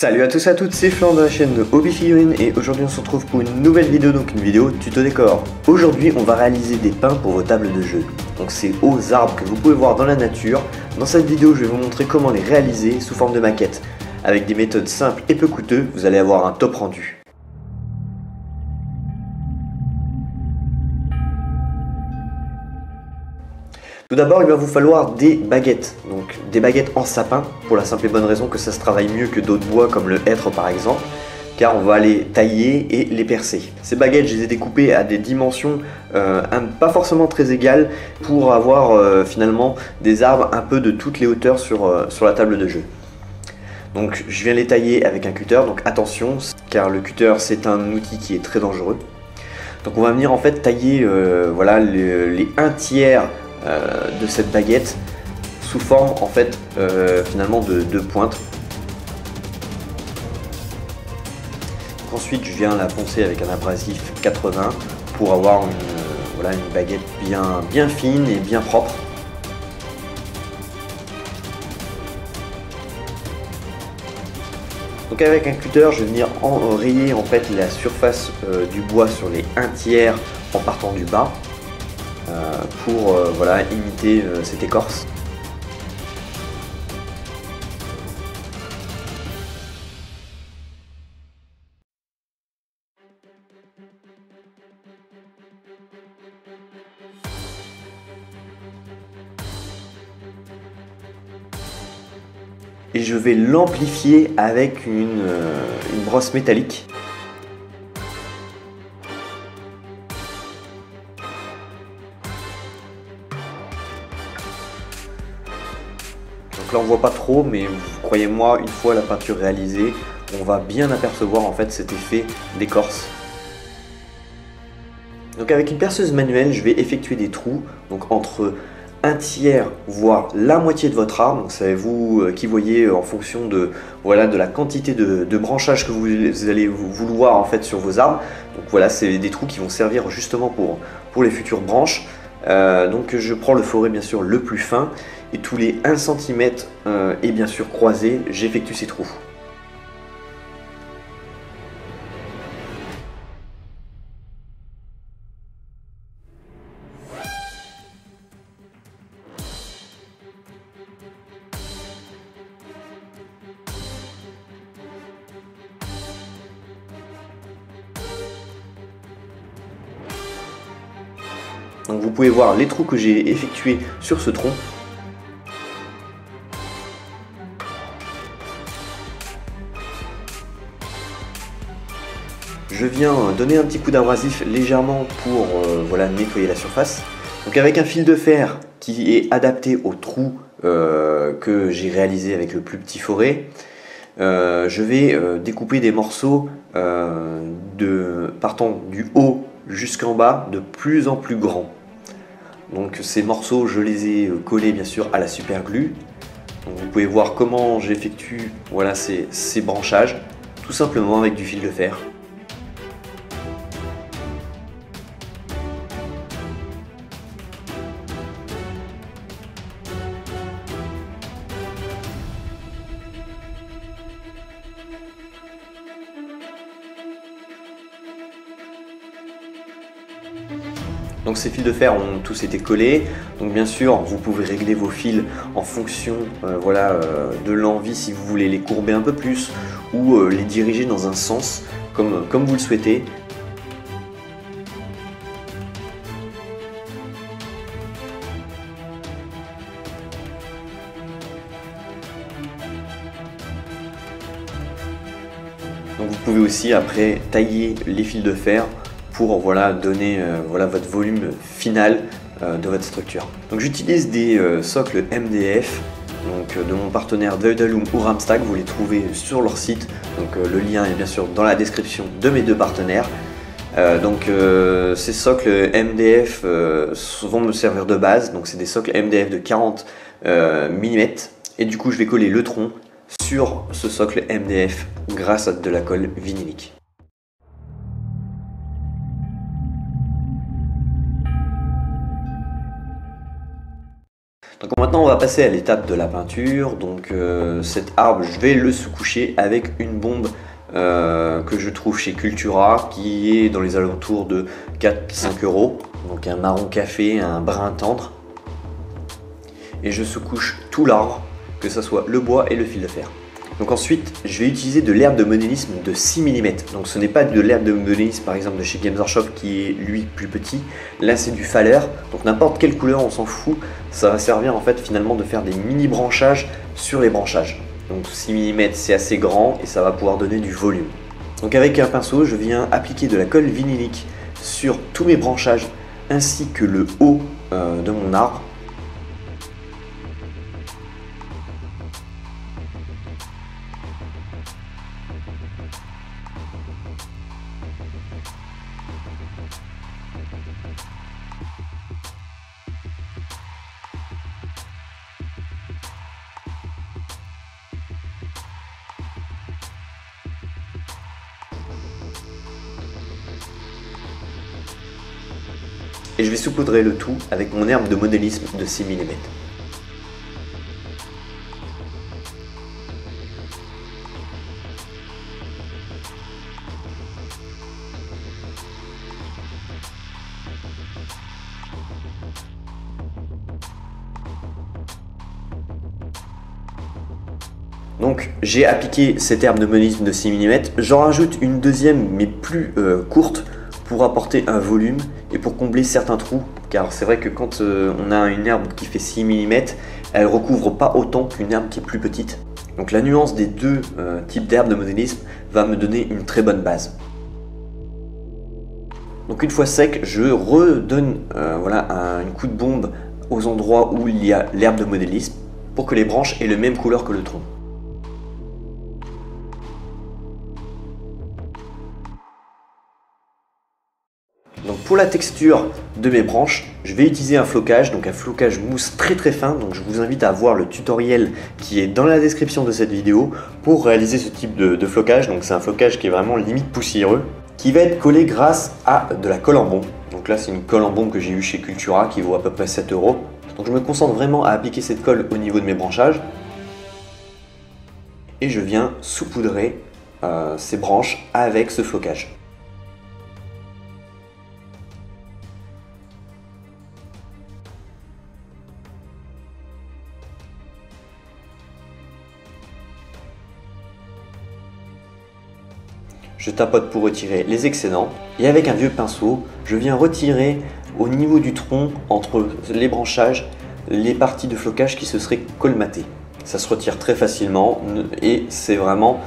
Salut à tous et à toutes, c'est Florent de la chaîne de Hobby Figurines et aujourd'hui on se retrouve pour une nouvelle vidéo, donc une vidéo tuto décor. Aujourd'hui on va réaliser des pins pour vos tables de jeu. Donc c'est aux arbres que vous pouvez voir dans la nature. Dans cette vidéo je vais vous montrer comment les réaliser sous forme de maquette. Avec des méthodes simples et peu coûteuses, vous allez avoir un top rendu. Tout d'abord, il va vous falloir des baguettes, donc des baguettes en sapin, pour la simple et bonne raison que ça se travaille mieux que d'autres bois comme le hêtre par exemple, car on va les tailler et les percer. Ces baguettes, je les ai découpées à des dimensions pas forcément très égales pour avoir finalement des arbres un peu de toutes les hauteurs sur la table de jeu. Donc je viens les tailler avec un cutter, donc attention, car le cutter c'est un outil qui est très dangereux. Donc on va venir en fait tailler voilà, les 1/3 de cette baguette sous forme en fait finalement de pointe. Ensuite je viens la poncer avec un abrasif 80 pour avoir voilà, une baguette bien fine et bien propre. Donc avec un cutter je vais venir rayer en fait la surface du bois sur les 1/3 en partant du bas. Pour voilà, imiter cette écorce. Et je vais l'amplifier avec une brosse métallique. Donc là on voit pas trop, mais croyez-moi, une fois la peinture réalisée, on va bien apercevoir en fait cet effet d'écorce. Donc avec une perceuse manuelle, je vais effectuer des trous, donc entre 1/3 voire la moitié de votre arbre. Donc c'est vous qui voyez en fonction de, voilà, de la quantité de branchage que vous allez vouloir en fait sur vos arbres. Donc voilà, c'est des trous qui vont servir justement pour les futures branches. Donc je prends le forêt bien sûr le plus fin et tous les 1 cm et bien sûr croisés, j'effectue ces trous. Donc vous pouvez voir les trous que j'ai effectués sur ce tronc. Je viens donner un petit coup d'abrasif légèrement pour voilà, nettoyer la surface. Donc avec un fil de fer qui est adapté au trou que j'ai réalisé avec le plus petit forêt, je vais découper des morceaux partant du haut jusqu'en bas de plus en plus grands. Donc ces morceaux, je les ai collés bien sûr à la super glue. Donc, vous pouvez voir comment j'effectue voilà, ces branchages, tout simplement avec du fil de fer. Donc ces fils de fer ont tous été collés, donc bien sûr vous pouvez régler vos fils en fonction voilà, de l'envie, si vous voulez les courber un peu plus ou les diriger dans un sens comme vous le souhaitez. Donc vous pouvez aussi après tailler les fils de fer pour voilà, donner voilà, votre volume final de votre structure. Donc j'utilise des socles MDF donc, de mon partenaire Veudaloom ou Ramstag, vous les trouvez sur leur site. Donc le lien est bien sûr dans la description de mes deux partenaires. Ces socles MDF vont me servir de base, donc c'est des socles MDF de 40 mm et du coup je vais coller le tronc sur ce socle MDF grâce à de la colle vinylique. Donc maintenant on va passer à l'étape de la peinture. Donc cet arbre, je vais le sous-coucher avec une bombe que je trouve chez Cultura, qui est dans les alentours de 4-5 €. Donc un marron café, un brun tendre. Et je sous-couche tout l'arbre, que ce soit le bois et le fil de fer. Donc ensuite, je vais utiliser de l'herbe de modélisme de 6 mm. Donc ce n'est pas de l'herbe de modélisme par exemple de chez Games Workshop qui est lui plus petit. Là c'est du Faller. Donc n'importe quelle couleur, on s'en fout. Ça va servir en fait finalement de faire des mini branchages sur les branchages. Donc 6 mm c'est assez grand et ça va pouvoir donner du volume. Donc avec un pinceau, je viens appliquer de la colle vinylique sur tous mes branchages ainsi que le haut de mon arbre. Et je vais saupoudrer le tout avec mon herbe de modélisme de 6 mm. Donc j'ai appliqué cette herbe de modélisme de 6 mm, j'en rajoute une deuxième mais plus courte pour apporter un volume et pour combler certains trous, car c'est vrai que quand on a une herbe qui fait 6 mm, elle recouvre pas autant qu'une herbe qui est plus petite. Donc la nuance des deux types d'herbes de modélisme va me donner une très bonne base. Donc une fois sec, je redonne un coup de bombe aux endroits où il y a l'herbe de modélisme pour que les branches aient la même couleur que le tronc. Donc pour la texture de mes branches, je vais utiliser un flocage, donc un flocage mousse très fin. Donc je vous invite à voir le tutoriel qui est dans la description de cette vidéo pour réaliser ce type de flocage. Donc c'est un flocage qui est vraiment limite poussiéreux, qui va être collé grâce à de la colle en bombe. Donc là c'est une colle en bombe que j'ai eue chez Cultura qui vaut à peu près 7 €. Donc je me concentre vraiment à appliquer cette colle au niveau de mes branchages. Et je viens saupoudrer ces branches avec ce flocage. Je tapote pour retirer les excédents et avec un vieux pinceau, je viens retirer au niveau du tronc, entre les branchages, les parties de flocage qui se seraient colmatées. Ça se retire très facilement et c'est vraiment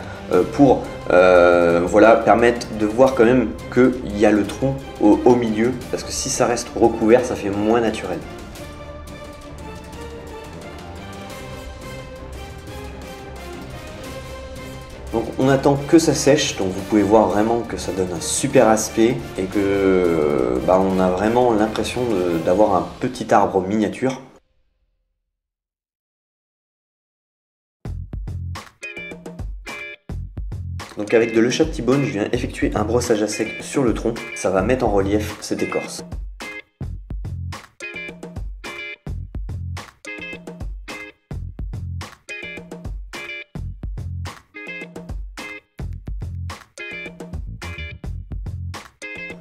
pour permettre de voir quand même qu'il y a le tronc au milieu, parce que si ça reste recouvert, ça fait moins naturel. Donc on attend que ça sèche, donc vous pouvez voir vraiment que ça donne un super aspect et que on a vraiment l'impression d'avoir un petit arbre miniature. Donc avec de l'Eau-Shop T-Bone, je viens effectuer un brossage à sec sur le tronc, ça va mettre en relief cette écorce.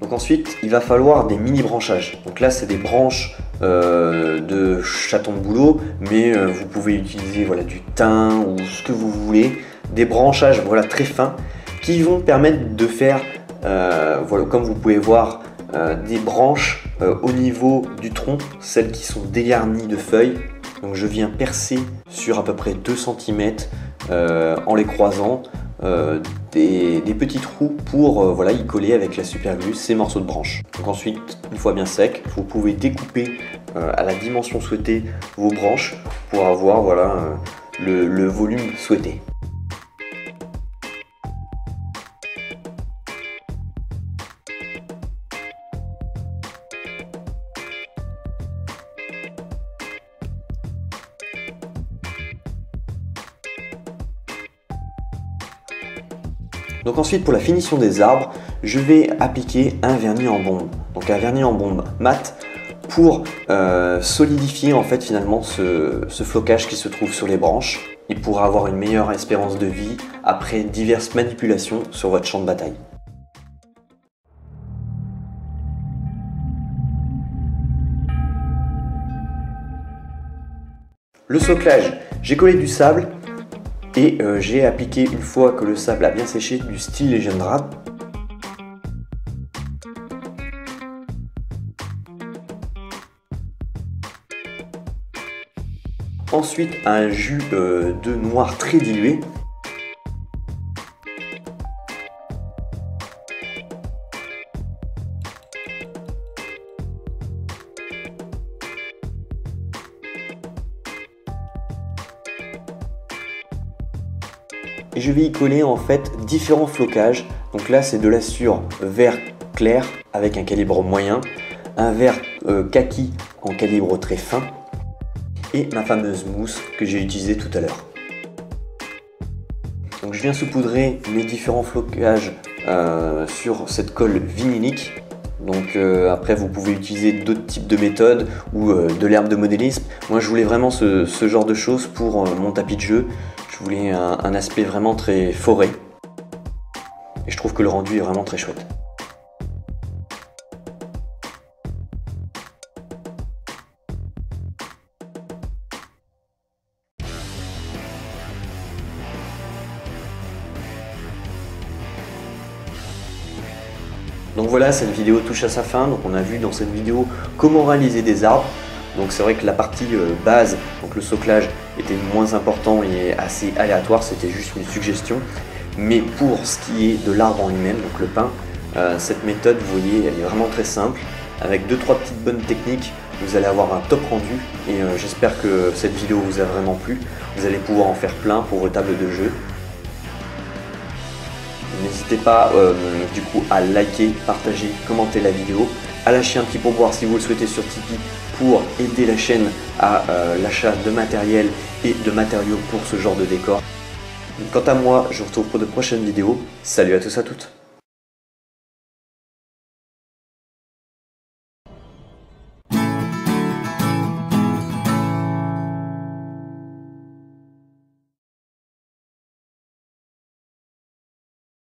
Donc ensuite, il va falloir des mini branchages. Donc là, c'est des branches de chaton de bouleau, mais vous pouvez utiliser du thym ou ce que vous voulez. Des branchages très fins qui vont permettre de faire, comme vous pouvez voir, des branches au niveau du tronc, celles qui sont dégarnies de feuilles. Donc je viens percer sur à peu près 2 cm en les croisant. Des petits trous pour y coller avec la super glue ces morceaux de branches. Donc ensuite, une fois bien sec, vous pouvez découper à la dimension souhaitée vos branches pour avoir le volume souhaité. Donc ensuite, pour la finition des arbres, je vais appliquer un vernis en bombe. Donc un vernis en bombe mat pour solidifier en fait finalement ce flocage qui se trouve sur les branches et pour avoir une meilleure espérance de vie après diverses manipulations sur votre champ de bataille. Le soclage, j'ai collé du sable et j'ai appliqué, une fois que le sable a bien séché, du Steel Legend Wrap. Ensuite un jus de noir très dilué. Et je vais y coller en fait différents flocages. Donc là c'est de l'assure vert clair avec un calibre moyen, un vert kaki en calibre très fin et ma fameuse mousse que j'ai utilisée tout à l'heure. Donc je viens saupoudrer mes différents flocages sur cette colle vinylique. Donc après vous pouvez utiliser d'autres types de méthodes ou de l'herbe de modélisme. Moi je voulais vraiment ce genre de choses pour mon tapis de jeu. Je voulais un aspect vraiment très forêt. Et je trouve que le rendu est vraiment très chouette. Donc voilà, cette vidéo touche à sa fin. Donc on a vu dans cette vidéo comment réaliser des arbres. Donc c'est vrai que la partie base, donc le soclage, était moins important et assez aléatoire, c'était juste une suggestion. Mais pour ce qui est de l'arbre en lui-même, donc le pin, cette méthode, vous voyez, elle est vraiment très simple. Avec 2-3 petites bonnes techniques, vous allez avoir un top rendu. Et j'espère que cette vidéo vous a vraiment plu. Vous allez pouvoir en faire plein pour vos tables de jeu. N'hésitez pas du coup à liker, partager, commenter la vidéo, à lâcher un petit pourboire si vous le souhaitez sur Tipeee pour aider la chaîne à l'achat de matériel et de matériaux pour ce genre de décor. Quant à moi, je vous retrouve pour de prochaines vidéos. Salut à tous à toutes.